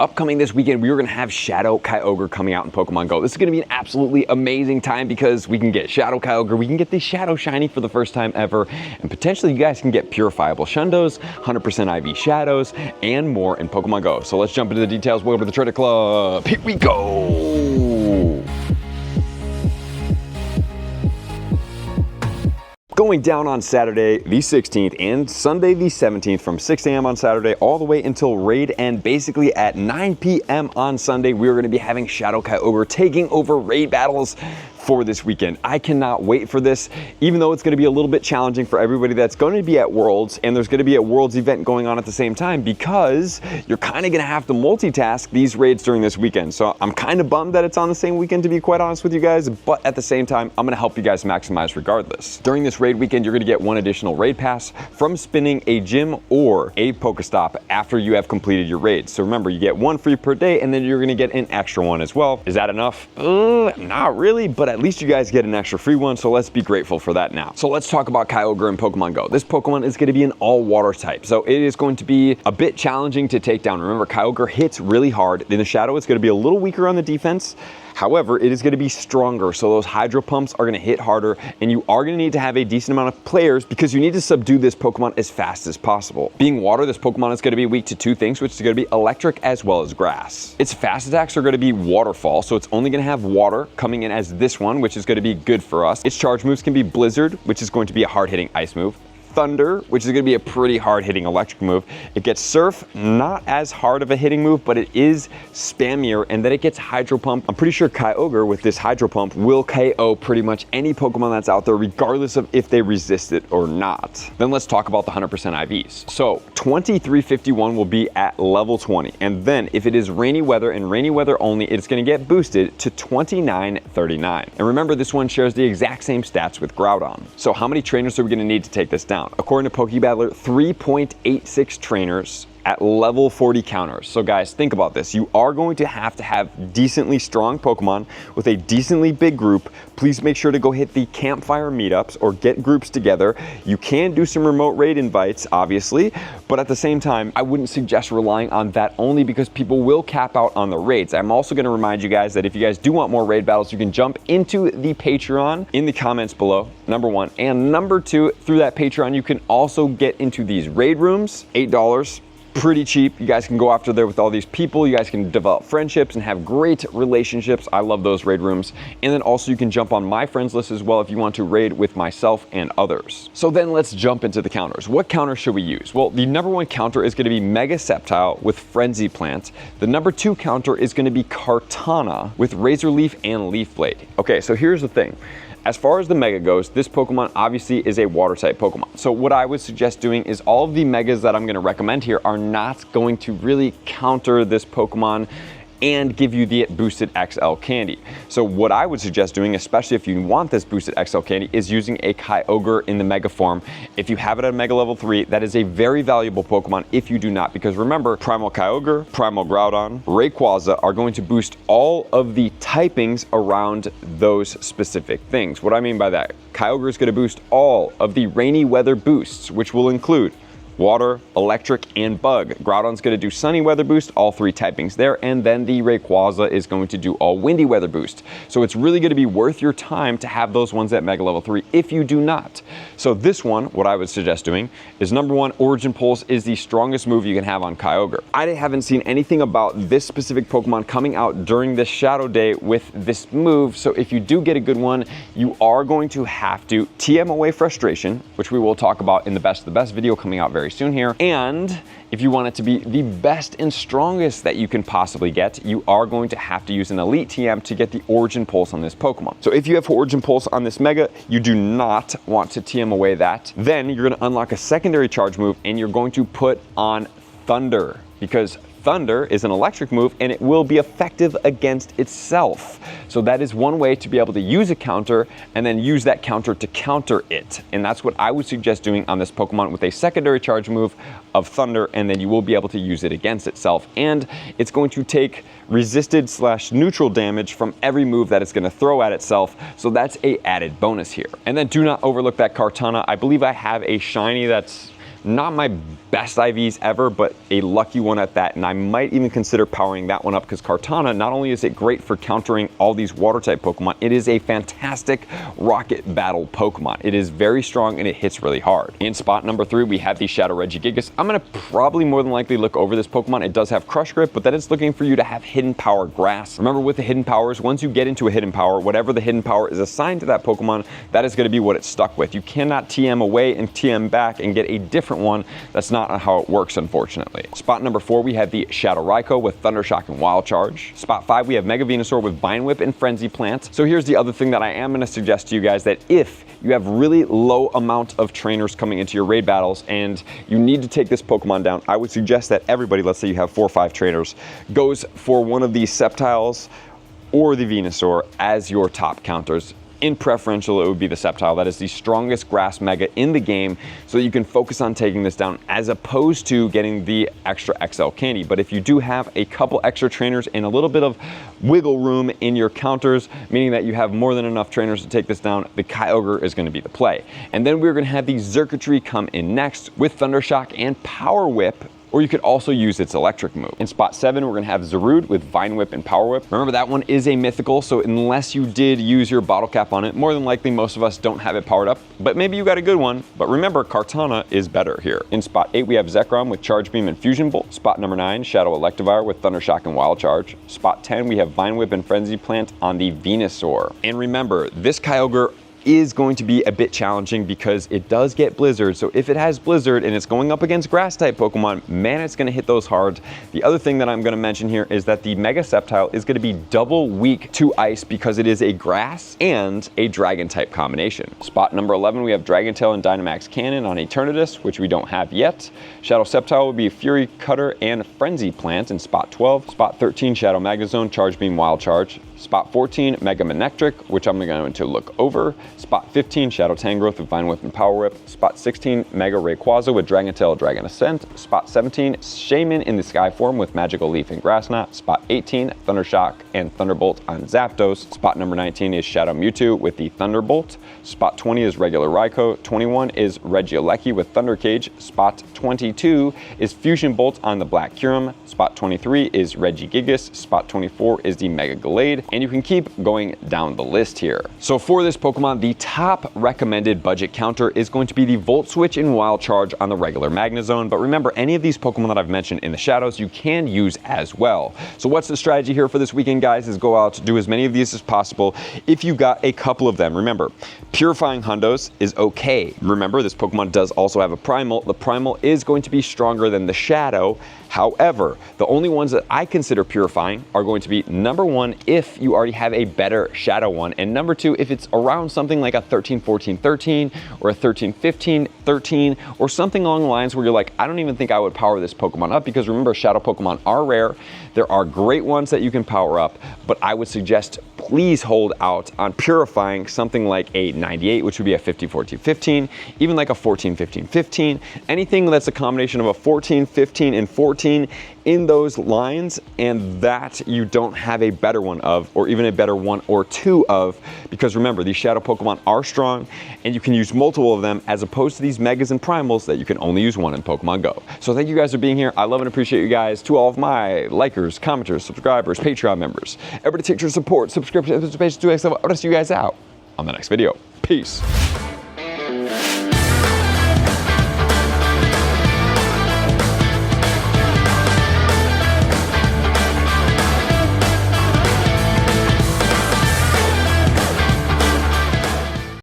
upcoming this weekend, we are going to have Shadow Kyogre coming out in Pokemon Go. This is going to be an absolutely amazing time because we can get Shadow Kyogre, we can get the Shadow Shiny for the first time ever, and potentially you guys can get purifiable Shundos, 100% IV Shadows, and more in Pokemon Go. So let's jump into the details. Welcome to the Trader Club. Here we go. Going down on Saturday the 16th and Sunday the 17th from 6 a.m. on Saturday all the way until raid, and basically at 9 p.m. on Sunday, we're going to be having Shadow Kyogre taking over raid battles for this weekend. I cannot wait for this, even though it's going to be a little bit challenging for everybody that's going to be at Worlds, and there's going to be a Worlds event going on at the same time because you're kind of going to have to multitask these raids during this weekend. So I'm kind of bummed that it's on the same weekend, to be quite honest with you guys, but at the same time, I'm going to help you guys maximize regardless. During this raid weekend, you're going to get one additional raid pass from spinning a gym or a Pokestop after you have completed your raid. So remember, you get one free per day, and then you're going to get an extra one as well. Is that enough? Not really, but at least you guys get an extra free one, so let's be grateful for that now. So let's talk about Kyogre in Pokemon Go. This Pokemon is going to be an all water type, so it is going to be a bit challenging to take down. Remember, Kyogre hits really hard. In the Shadow, it's going to be a little weaker on the defense. However, it is going to be stronger, so those Hydro Pumps are going to hit harder, and you are going to need to have a decent amount of players because you need to subdue this Pokemon as fast as possible. Being water, this Pokemon is going to be weak to two things, which is going to be electric as well as grass. Its fast attacks are going to be Waterfall, so it's only going to have water coming in as this one, which is going to be good for us. Its charge moves can be Blizzard, which is going to be a hard-hitting ice move. Thunder, which is going to be a pretty hard-hitting electric move. It gets Surf, not as hard of a hitting move, but it is spammier, and then it gets Hydro Pump. I'm pretty sure Kyogre with this Hydro Pump will KO pretty much any Pokemon that's out there, regardless of if they resist it or not. Then let's talk about the 100% IVs. So 2351 will be at level 20, and then if it is rainy weather and rainy weather only, it's going to get boosted to 2939. And remember, this one shares the exact same stats with Groudon. So how many trainers are we going to need to take this down? According to Pokebattler, 3.86 trainers at level 40 counters. So guys, think about this. You are going to have decently strong Pokemon with a decently big group. Please make sure to go hit the campfire meetups or get groups together. You can do some remote raid invites, obviously, but at the same time, I wouldn't suggest relying on that only because people will cap out on the raids. I'm also going to remind you guys that if you guys do want more raid battles, you can jump into the Patreon in the comments below, number one. And number two, through that Patreon, you can also get into these raid rooms, $8. Pretty cheap. You guys can go after there with all these people. You guys can develop friendships and have great relationships. I love those raid rooms. And then also you can jump on my friends list as well if you want to raid with myself and others. So then let's jump into the counters. What counter should we use? Well, the number one counter is going to be Mega Sceptile with Frenzy Plant. The number two counter is going to be Kartana with Razor Leaf and Leaf Blade. Okay, so here's the thing. As far as the Mega goes, this Pokemon obviously is a water type Pokemon. So what I would suggest doing is all of the Megas that I'm going to recommend here are not going to really counter this Pokemon and give you the boosted XL candy. So what I would suggest doing, especially if you want this boosted XL candy, is using a Kyogre in the Mega form. If you have it at Mega level 3, that is a very valuable Pokemon if you do not, because remember, Primal Kyogre, Primal Groudon, Rayquaza are going to boost all of the typings around those specific things. What I mean by that, Kyogre is going to boost all of the rainy weather boosts, which will include water, electric, and bug. Groudon's going to do sunny weather boost, all three typings there, and then the Rayquaza is going to do all windy weather boost. So it's really going to be worth your time to have those ones at Mega level 3 if you do not. So this one, what I would suggest doing is number one, Origin Pulse is the strongest move you can have on Kyogre. I haven't seen anything about this specific Pokemon coming out during this Shadow Day with this move, so if you do get a good one, you are going to have to TM away Frustration, which we will talk about in the Best of the Best video coming out very soon here. And if you want it to be the best and strongest that you can possibly get, you are going to have to use an Elite TM to get the Origin Pulse on this Pokemon. So if you have Origin Pulse on this Mega, you do not want to TM away that. Then you're going to unlock a secondary charge move and you're going to put on Thunder, because Thunder is an electric move and it will be effective against itself. So that is one way to be able to use a counter and then use that counter to counter it. And that's what I would suggest doing on this Pokemon with a secondary charge move of Thunder, and then you will be able to use it against itself. And it's going to take resisted / neutral damage from every move that it's going to throw at itself. So that's a added bonus here. And then do not overlook that Kartana. I believe I have a shiny that's Not my best IVs ever, but a lucky one at that, and I might even consider powering that one up because Kartana, not only is it great for countering all these water type Pokemon, it is a fantastic rocket battle Pokemon. It is very strong and it hits really hard. In spot number 3, we have the Shadow Regigigas. I'm gonna probably more than likely look over this Pokemon. It does have Crush Grip, but then it's looking for you to have Hidden Power Grass. Remember, with the Hidden Powers, once you get into a Hidden Power, whatever the Hidden Power is assigned to that Pokemon, that is gonna be what it's stuck with. You cannot TM away and TM back and get a different one. That's not how it works, unfortunately. Spot number 4, we have the Shadow Raikou with Thunder Shock and Wild Charge. Spot 5, we have Mega Venusaur with Vine Whip and Frenzy Plant. So here's the other thing that I am going to suggest to you guys, that if you have really low amount of trainers coming into your raid battles and you need to take this Pokemon down, I would suggest that everybody, let's say you have 4 or 5 trainers, goes for one of these Sceptiles or the Venusaur as your top counters. In preferential, it would be the Sceptile. That is the strongest grass mega in the game, so that you can focus on taking this down as opposed to getting the extra XL candy. But if you do have a couple extra trainers and a little bit of wiggle room in your counters, meaning that you have more than enough trainers to take this down, the Kyogre is going to be the play. And then we're going to have the Xurkitree come in next with Thunder Shock and Power Whip, or you could also use its electric move. In spot 7, we're gonna have Zarude with Vine Whip and Power Whip. Remember, that one is a mythical, so unless you did use your bottle cap on it, more than likely most of us don't have it powered up, but maybe you got a good one. But remember, Kartana is better here. In spot 8, we have Zekrom with Charge Beam and Fusion Bolt. Spot number 9, Shadow Electivire with Thunder Shock and Wild Charge. Spot 10, we have Vine Whip and Frenzy Plant on the Venusaur. And remember, this Kyogre is going to be a bit challenging because it does get Blizzard. So if it has Blizzard and it's going up against grass type Pokemon, man, it's going to hit those hard. The other thing that I'm going to mention here is that the Mega Sceptile is going to be double weak to ice because it is a grass and a dragon type combination. Spot number 11, we have Dragon Tail and Dynamax Cannon on Eternatus, which we don't have yet. Shadow Sceptile will be Fury Cutter and Frenzy Plant in spot 12. Spot 13, Shadow Magnezone, Charge Beam, Wild Charge. Spot 14, Mega Manectric, which I'm going to look over. Spot 15, Shadow Tangrowth with Vine Whip and Power Whip. Spot 16, Mega Rayquaza with Dragon Tail, Dragon Ascent. Spot 17, Shaman in the Sky form with Magical Leaf and Grass Knot. Spot 18, Thunder Shock and Thunderbolt on Zapdos. Spot number 19 is Shadow Mewtwo with the Thunderbolt. Spot 20 is regular Raikou. 21 is Regieleki with Thunder Cage. Spot 22 is Fusion Bolt on the Black Kyurem. Spot 23 is Regigigas. Spot 24 is the Mega Gallade. And you can keep going down the list here. So for this Pokemon, the top recommended budget counter is going to be the Volt Switch and Wild Charge on the regular Magnezone. But remember, any of these Pokemon that I've mentioned in the shadows, you can use as well. So what's the strategy here for this weekend, guys, is go out, do as many of these as possible. If you got a couple of them, remember, Purifying Hundos is okay. Remember, this Pokemon does also have a Primal. The Primal is going to be stronger than the Shadow. However, the only ones that I consider purifying are going to be number 1, if you already have a better Shadow one, and number 2, if it's around something like a 13-14-13 or a 13-15-13 or something along the lines where you're like, I don't even think I would power this Pokemon up, because remember, Shadow Pokemon are rare. There are great ones that you can power up, but I would suggest please hold out on purifying something like a 98, which would be a 50-14-15, even like a 14-15-15, anything that's a combination of a 14, 15, and 14 in those lines, and that you don't have a better one of, or even a better 1 or 2 of, because remember, these Shadow Pokemon are strong and you can use multiple of them as opposed to these Megas and Primals that you can only use 1 in Pokemon Go. So thank you guys for being here. I love and appreciate you guys. To all of my likers, commenters, subscribers, Patreon members, everybody take your support, subscription, participation, 2x. I'll see you guys out on the next video. Peace.